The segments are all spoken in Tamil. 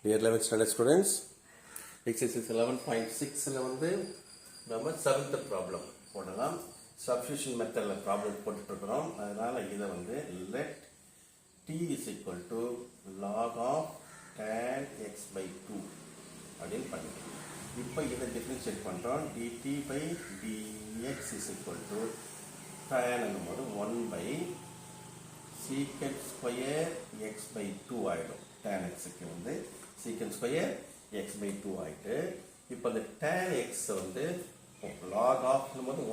Dear 11th standard students, exercise 11.6 வந்து நம்ம 7th problem போடலாம். Substitution methodல problem போட்டுட்டு இருக்கிறோம். அதனால இதை வந்து let t is equal to log of tan x by 2 அப்படின்னு பண்ணிக்கலாம். இப்போ இதை டிஃபரன்ஷியேட் பண்ணுறோம். dt by dx is equal to tan என்னும்போது 1 by secant square x by 2 ஆகிடும். tan xக்கு வந்து secant square x by 2 ஆகிட்டு இப்போ அந்த tan x வந்து log of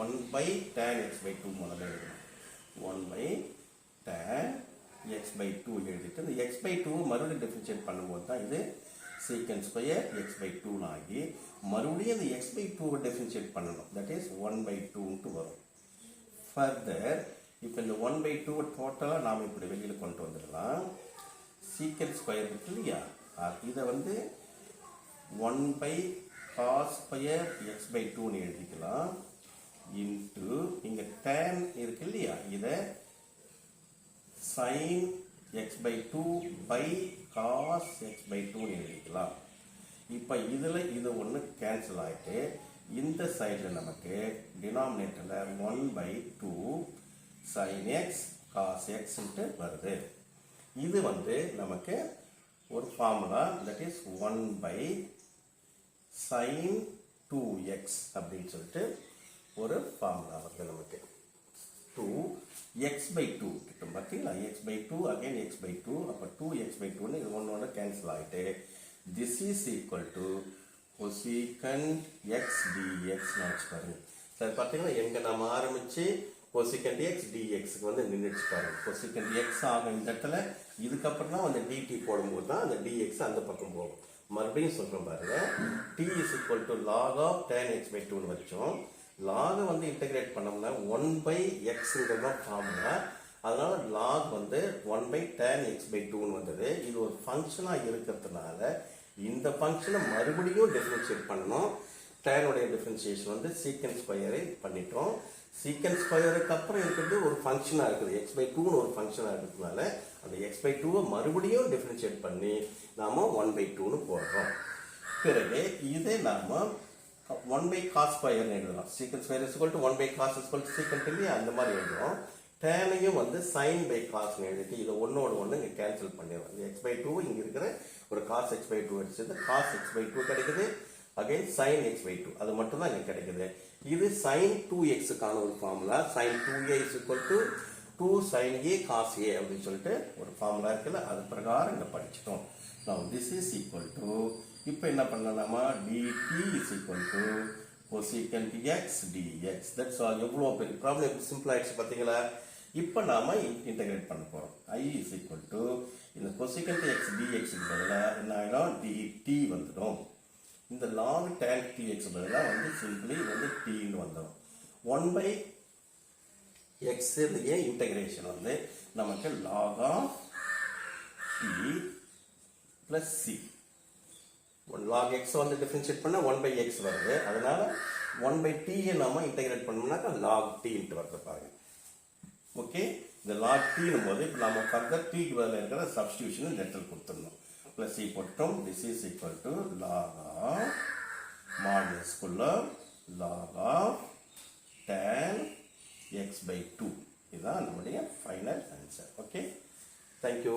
1 by tan x by 2 முதல்ல எழுதணும். 1 by tan x by 2 எழுதிட்டு இந்த x by 2 மறுபடியும் டிஃபரன்ஷியேட் பண்ணும்போது தான் இது secant square x by 2 ஆகி மறுபடியும் இந்த x by 2 டிஃபரன்ஷியேட் பண்ணணும். தட் இஸ் 1 by 2 வரும். ஃபர்தர் இப்போ இந்த 1 by 2 டோட்டலாக நாம் இப்படி வெளியில் கொண்டு வந்துடலாம். secant ஸ்கொயர் இருக்கு இல்லையா, இதை வந்து 1 by cos square x by 2 எழுதிக்கலாம். இன்ட்டு இங்கே tan இருக்கு இல்லையா, இதை sin x by 2 by cos x by 2 எழுதிக்கலாம். இப்போ இதில் இது ஒன்று கேன்சல் ஆகிட்டு இந்த சைடில் நமக்கு டினாமினேட்டரில் 1 by 2 sin x cos x வருது. இது வந்து நமக்கு ஒரு formula, that is 1 by sin 2x அப்படின்னு சொல்லிட்டு ஒரு ஃபார்முலா வருது நமக்கு. 2x by 2 கிட்டும் பார்த்தீங்களா, x by 2 again x by 2, அப்போ 2x by 2 இது ஒன்னோட கேன்சல் ஆகிட்டு this is equal to cosecant x dx வச்சு பாருங்க. சரி பார்த்தீங்கன்னா எங்கே நம்ம ஆரம்பித்து cosecant x dxக்கு வந்து நின்றுச்சு பாருங்க. cosecant x ஆகும் இந்த இடத்துல, இதுக்கப்புறம் தான் அந்த dt போடும்போது தான் அந்த dx அந்த பக்கம் போகும். மறுபடியும் சொல்கிறோம் பாருங்க, t is equal to log of tan x by 2 வச்சோம். log வந்து இன்டகிரேட் பண்ணோம்னா 1 by xங்கிறது தான் ஃபார்முலா. அதனால log வந்து 1 by tan x by 2 வந்தது. இது ஒரு ஃபங்க்ஷனாக இருக்கிறதுனால இந்த ஃபங்க்ஷனை மறுபடியும் டிஃபரன்ஷியேட் பண்ணணும். டேனுடைய டிஃபரன்ஷியேஷன் வந்து சீக்கண்ட் ஸ்கொயரை பண்ணிட்டோம். சீக்கண்ட் ஸ்கொயருக்கு அப்புறம் இருக்கிறது ஒரு ஃபங்க்ஷனாக இருக்குது, x by 2 ஒரு ஃபங்க்ஷனாக இருக்கிறதுனால அந்த x by 2 மறுபடியும் டிஃபரன்ஷியேட் பண்ணி நாம் 1 by 2 போடுறோம். பிறகு இதே நாம் 1 by cos ஸ்கொயர்னு எழுதலாம். Secant square is equal to 1 by cos is equal to secant இல்லையா, அந்த மாதிரி எழுதுறோம். டேனையும் வந்து sin by cosன்னு எழுதிட்டு இதை ஒன்னோடு ஒன்று இங்கே கேன்சல் பண்ணிடுவோம். இந்த x by 2 இங்கே இருக்கிற ஒரு cos x by 2 அடிச்சது cos x by 2 கிடைக்குது. அகைன் sin x by 2 அது மட்டும் தான் இங்கே கிடைக்குது. இது sin 2xக்கான ஒரு formula. sin 2a is equal to 2 sin a cos a அப்படின்னு சொல்லிட்டு ஒரு ஃபார்முலா இருக்குல்ல, அது பிரகாரம் இங்கே படிச்சிட்டோம். now this is equal to இப்போ என்ன பண்ணலாமா, dt is equal to cosecant x dx. that's all. எவ்வளோ பெரிய ப்ராப்ளம் சிம்பிள் ஆயிடுச்சு பார்த்தீங்களா. இப்போ நாம இன்டகிரேட் பண்ண போகிறோம். i is equal to இந்த cosecant x dxக்கு பதிலாக என்ன ஆகிடும், dt வந்துடும். இந்த log tan tx பதிலாக வந்து சிம்பிளி வந்து tன்னு வந்துடும். 1 by x இன்டகிரேஷன் வந்து நமக்கு log of t plus c. log x வந்து டிஃபரன்ஷியேட் பண்ணால் 1 by x வருது. அதனால 1 by t நம்ம இன்டகிரேட் பண்ணோம்னாக்கா log t வருது பாருங்க. ஓகே, இந்த log t போது இப்போ நம்ம ஃபர்தர் t-க்கு பதில் இருக்கிற சப்ஸ்டியூஷன் இந்த இடத்துல கொடுத்துடணும். ப்ளஸ் c போட்டோம். This is equal to log of மாடுலஸ்குள்ள log of tan x by 2. இதுதான் நம்முடைய ஃபைனல் ஆன்சர். Okay, thank you.